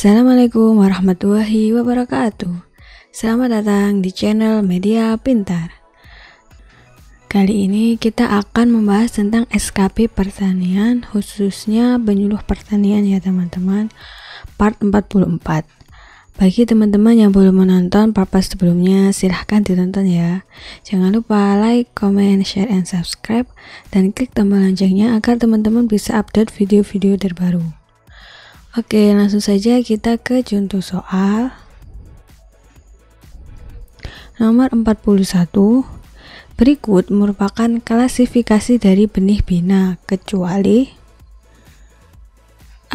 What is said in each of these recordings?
Assalamualaikum warahmatullahi wabarakatuh. Selamat datang di channel Media Pintar. Kali ini kita akan membahas tentang SKP pertanian, khususnya penyuluh pertanian ya teman-teman, part 44. Bagi teman-teman yang belum menonton part sebelumnya, silahkan ditonton ya. Jangan lupa like, comment, share, and subscribe, dan klik tombol loncengnya agar teman-teman bisa update video-video terbaru. Oke, langsung saja kita ke contoh soal nomor 41. Berikut merupakan klasifikasi dari benih bina kecuali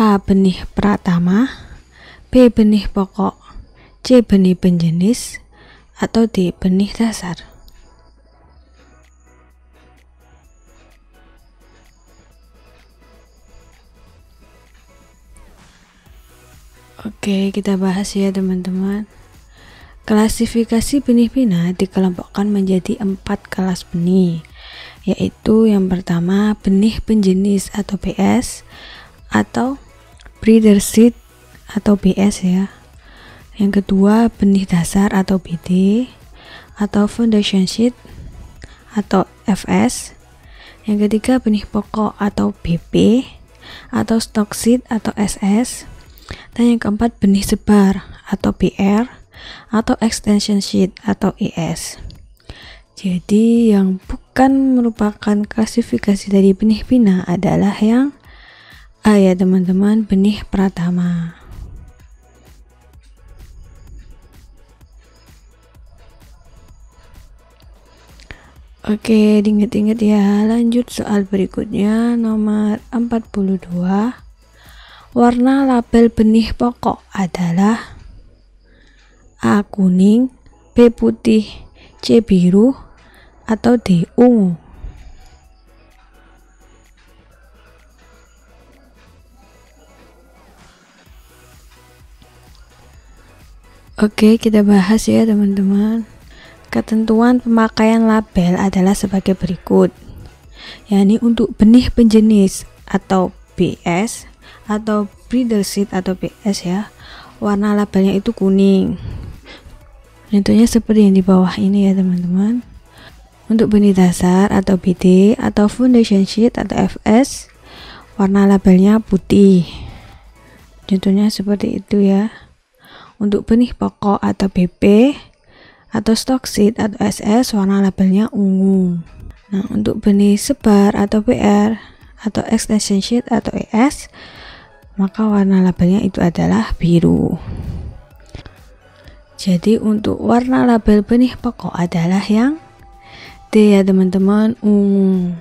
A. Benih pratama, B. Benih pokok, C. Benih penjenis, atau D. Benih dasar. Oke, kita bahas ya teman-teman. Klasifikasi benih bina dikelompokkan menjadi 4 kelas benih, yaitu yang pertama benih penjenis atau BS, atau breeder seed atau BS ya. Yang kedua benih dasar atau BD, atau foundation seed atau FS. Yang ketiga benih pokok atau BP, atau stock seed atau SS. Dan yang keempat benih sebar atau BR, atau extension seed atau ES. Jadi yang bukan merupakan klasifikasi dari benih bina adalah yang A ya teman-teman, benih pratama. Oke, diingat-ingat ya. Lanjut soal berikutnya nomor 42. Warna label benih pokok adalah A. Kuning, B. Putih, C. Biru, atau D. Ungu. Oke, kita bahas ya teman-teman. Ketentuan pemakaian label adalah sebagai berikut, yakni untuk benih penjenis atau BS atau breeder seed atau BS ya, warna labelnya itu kuning. Contohnya seperti yang di bawah ini ya teman-teman. Untuk benih dasar atau BD atau foundation seed atau FS, warna labelnya putih. Contohnya seperti itu ya. Untuk benih pokok atau BP atau stock seed atau SS, warna labelnya ungu. Nah, untuk benih sebar atau BR atau extension seed atau ES, maka warna labelnya itu adalah biru. Jadi untuk warna label benih pokok adalah yang D ya teman-teman, ungu.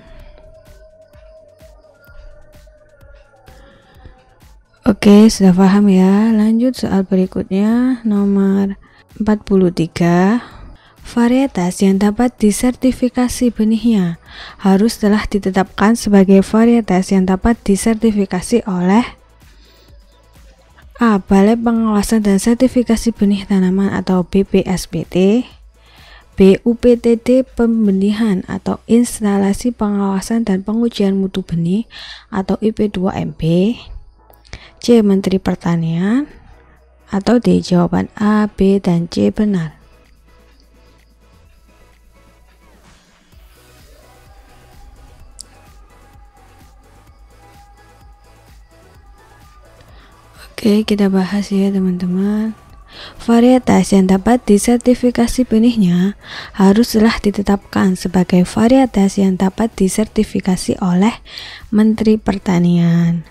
Oke, sudah paham ya. Lanjut soal berikutnya nomor 43. Varietas yang dapat disertifikasi benihnya harus telah ditetapkan sebagai varietas yang dapat disertifikasi oleh A. Balai Pengawasan dan Sertifikasi Benih Tanaman atau BPSBT, B. UPTD Pembenihan atau Instalasi Pengawasan dan Pengujian Mutu Benih atau IP2MP, C. Menteri Pertanian, atau D. Jawaban A, B, dan C benar. Oke, kita bahas ya teman-teman. Varietas yang dapat disertifikasi benihnya harus telah ditetapkan sebagai varietas yang dapat disertifikasi oleh Menteri Pertanian.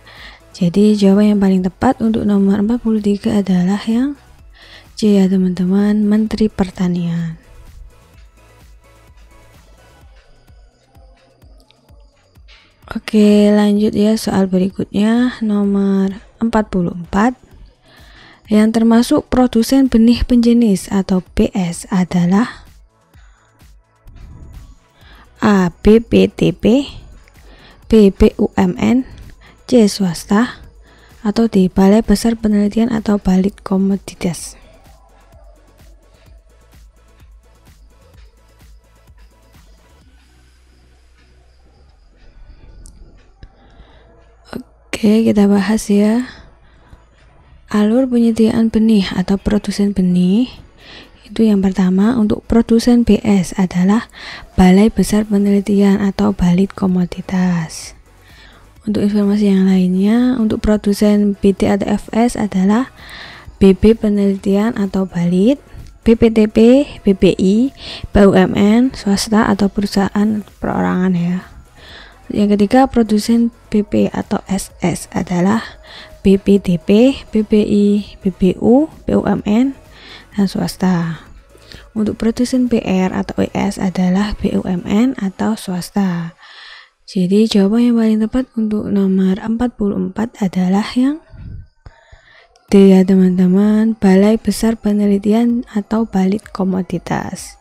Jadi jawaban yang paling tepat untuk nomor 43 adalah yang C ya teman-teman, Menteri Pertanian. Oke, lanjut ya soal berikutnya nomor 44. Yang termasuk produsen benih penjenis atau BS adalah A. BPTP, B. BUMN, C. Swasta, atau D. Balai Besar Penelitian atau Balit Komoditas. Oke, kita bahas ya. Alur penyediaan benih atau produsen benih itu yang pertama, untuk produsen BS adalah Balai Besar Penelitian atau Balit Komoditas. Untuk informasi yang lainnya, untuk produsen BT atau FS adalah BB Penelitian atau Balit, BPTP, BPI, BUMN, swasta atau perusahaan perorangan ya. Yang ketiga, produsen BP atau SS adalah BPTP, BPI, BBU, BUMN, dan swasta. Untuk produsen PR atau ES adalah BUMN atau swasta. Jadi jawaban yang paling tepat untuk nomor 44 adalah yang D ya teman-teman, Balai Besar Penelitian atau Balit Komoditas.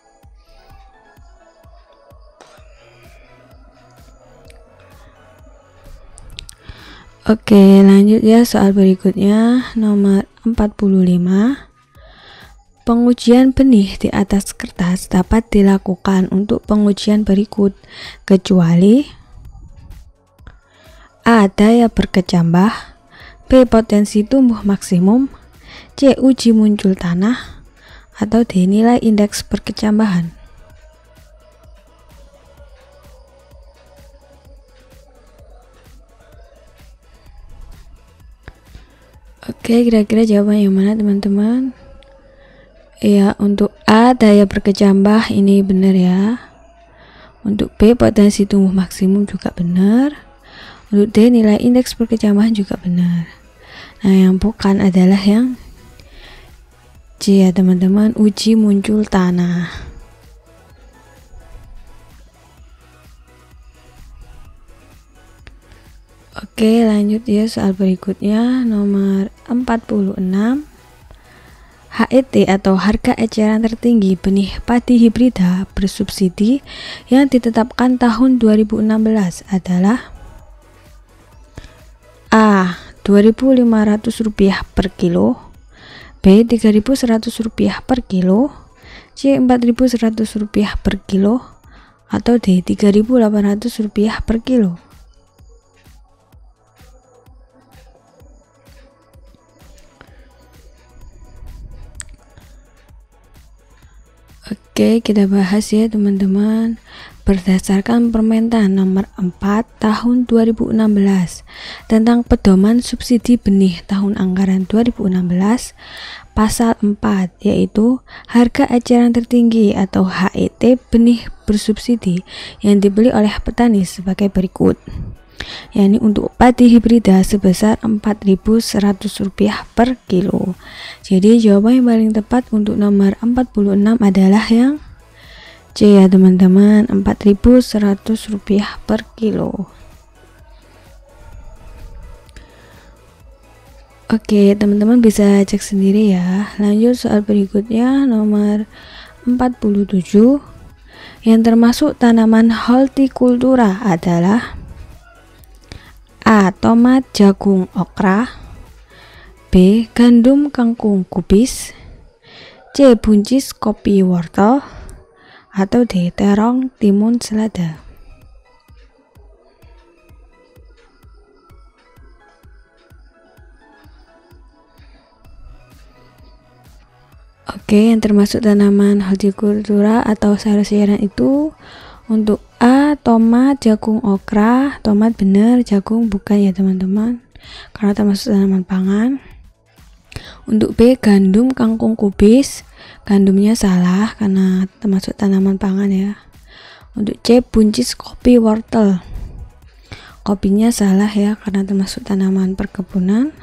Oke, lanjut ya, soal berikutnya nomor 45. Pengujian benih di atas kertas dapat dilakukan untuk pengujian berikut, kecuali A. Daya berkecambah, B. Potensi tumbuh maksimum, C. Uji muncul tanah, atau D. Nilai indeks berkecambahan. Oke, kira-kira jawaban yang mana teman-teman? Ya, untuk A daya berkecambah ini benar ya. Untuk B potensi tumbuh maksimum juga benar. Untuk D nilai indeks berkecambahan juga benar. Nah, yang bukan adalah yang C ya teman-teman, uji muncul tanah. Oke, lanjut ya, soal berikutnya nomor 46. HET atau harga eceran tertinggi benih padi hibrida bersubsidi yang ditetapkan tahun 2016 adalah A. Rp2.500 per kilo, B. Rp3.100 per kilo, C. Rp4.100 per kilo, atau D. Rp3.800 per kilo. Oke, kita bahas ya teman-teman. Berdasarkan Permentan nomor 4 tahun 2016 tentang pedoman subsidi benih tahun anggaran 2016, pasal 4 yaitu harga eceran tertinggi atau HET benih bersubsidi yang dibeli oleh petani sebagai berikut. Yakni untuk padi hibrida sebesar Rp4.100 per kilo. Jadi jawaban yang paling tepat untuk nomor 46 adalah yang C ya teman-teman, Rp4.100 per kilo. Oke, teman-teman bisa cek sendiri ya. Lanjut soal berikutnya nomor 47. Yang termasuk tanaman hortikultura adalah A. Tomat, jagung, okra, B. Gandum, kangkung, kubis, C. Buncis, kopi, wortel, atau D. Terong, timun, selada. Oke, yang termasuk tanaman hortikultura atau sayur-sayuran itu untuk A. Tomat, jagung, okra. Tomat benar, jagung bukan ya teman-teman, karena termasuk tanaman pangan. Untuk B. Gandum, kangkung, kubis. Gandumnya salah karena termasuk tanaman pangan ya. Untuk C. Buncis, kopi, wortel. Kopinya salah ya karena termasuk tanaman perkebunan.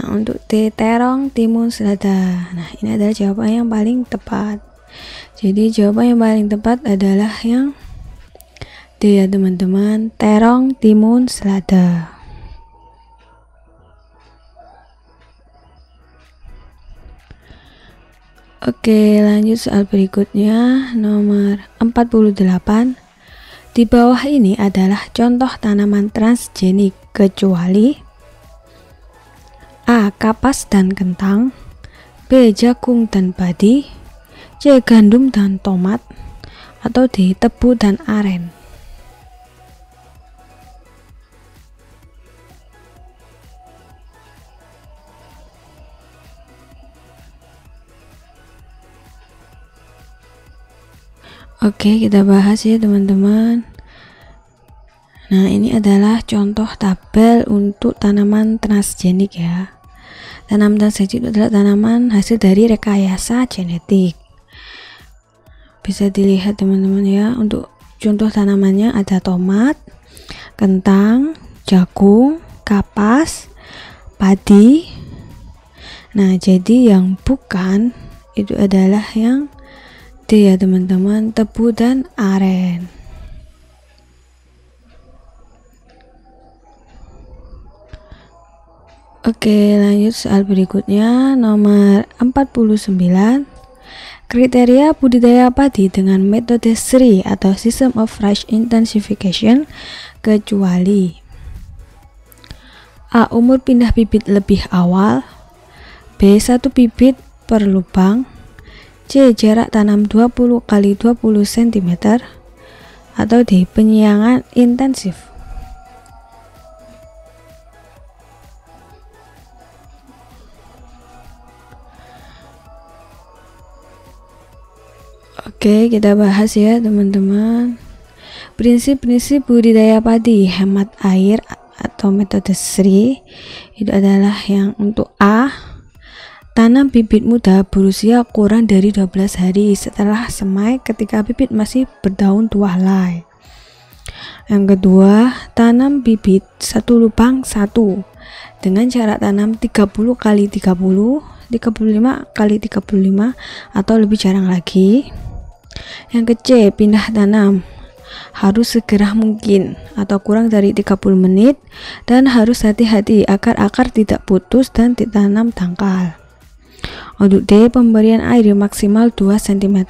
Nah, untuk D. Terong, timun, selada. Nah, ini adalah jawaban yang paling tepat. Jadi jawaban yang paling tepat adalah yang D ya teman-teman, terong, timun, selada. Oke, lanjut soal berikutnya nomor 48. Di bawah ini adalah contoh tanaman transgenik kecuali A. Kapas dan kentang, B. Jagung dan padi, C. Gandum dan tomat, atau D. Tebu dan aren. Oke, kita bahas ya teman-teman. Nah, ini adalah contoh tabel untuk tanaman transgenik ya. Tanaman transgenik itu adalah tanaman hasil dari rekayasa genetik. Bisa dilihat teman-teman ya, untuk contoh tanamannya ada tomat, kentang, jagung, kapas, padi. Nah, jadi yang bukan itu adalah yang D ya teman-teman, tebu dan aren. Oke, lanjut soal berikutnya, nomor 49. Kriteria budidaya padi dengan metode SRI atau System of Rice Intensification kecuali A. Umur pindah bibit lebih awal, B. 1 bibit per lubang, C. Jarak tanam 20 x 20 cm, atau D. Penyiangan intensif. Oke, kita bahas ya teman-teman. Prinsip-prinsip budidaya padi hemat air atau metode SRI itu adalah yang untuk A. Tanam bibit muda berusia kurang dari 12 hari setelah semai ketika bibit masih berdaun tua helai. Yang kedua, tanam bibit satu lubang 1 dengan jarak tanam 30 x 30, 35 x 35 atau lebih jarang lagi. Yang C, pindah tanam harus segera mungkin atau kurang dari 30 menit dan harus hati-hati agar akar tidak putus dan ditanam dangkal. Untuk D, pemberian air maksimal 2 cm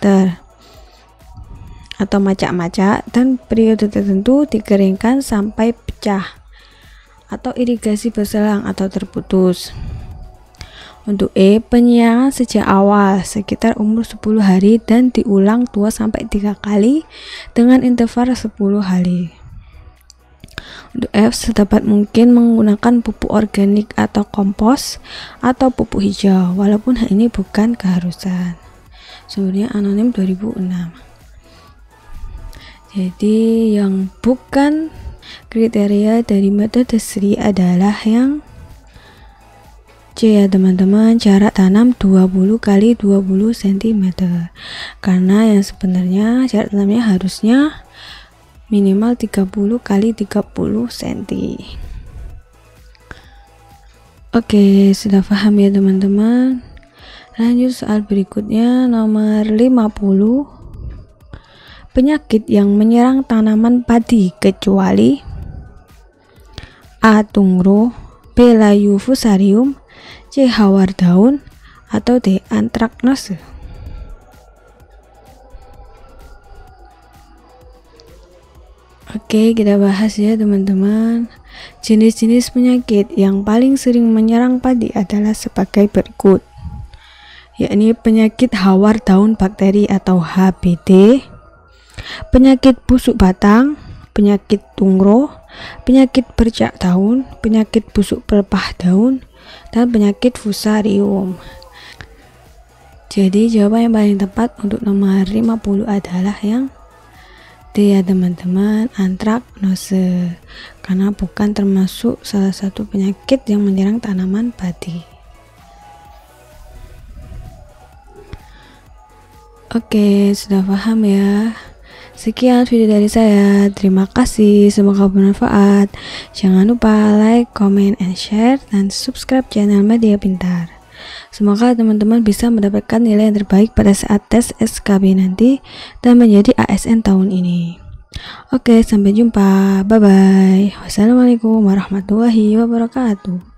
atau macak-macak dan periode tertentu dikeringkan sampai pecah atau irigasi berselang atau terputus. Untuk E, penyiangan sejak awal sekitar umur 10 hari dan diulang 2-3 kali dengan interval 10 hari. Untuk F, sedapat mungkin menggunakan pupuk organik atau kompos atau pupuk hijau walaupun hal ini bukan keharusan. Sumbernya anonim 2006. Jadi yang bukan kriteria dari metode SRI adalah yang C ya teman-teman, jarak tanam 20 x 20 cm, karena yang sebenarnya jarak tanamnya harusnya minimal 30 x 30 cm. Oke, sudah paham ya teman-teman. Lanjut soal berikutnya, nomor 50. Penyakit yang menyerang tanaman padi kecuali A. Tungro, B. Layu fusarium, C. Hawar daun, atau D. Antraknose. Oke, kita bahas ya teman-teman. Jenis-jenis penyakit yang paling sering menyerang padi adalah sebagai berikut, yakni penyakit hawar daun bakteri atau HBD, penyakit busuk batang, penyakit tungro, penyakit bercak daun, penyakit busuk pelepah daun, dan penyakit fusarium. Jadi jawaban yang paling tepat untuk nomor 50 adalah yang D ya teman-teman, antraknose, karena bukan termasuk salah satu penyakit yang menyerang tanaman padi. Oke, sudah paham ya. Sekian video dari saya, terima kasih, semoga bermanfaat. Jangan lupa like, comment, and share, dan subscribe channel Media Pintar. Semoga teman-teman bisa mendapatkan nilai yang terbaik pada saat tes SKB nanti dan menjadi ASN tahun ini. Oke, sampai jumpa, bye bye. Wassalamualaikum warahmatullahi wabarakatuh.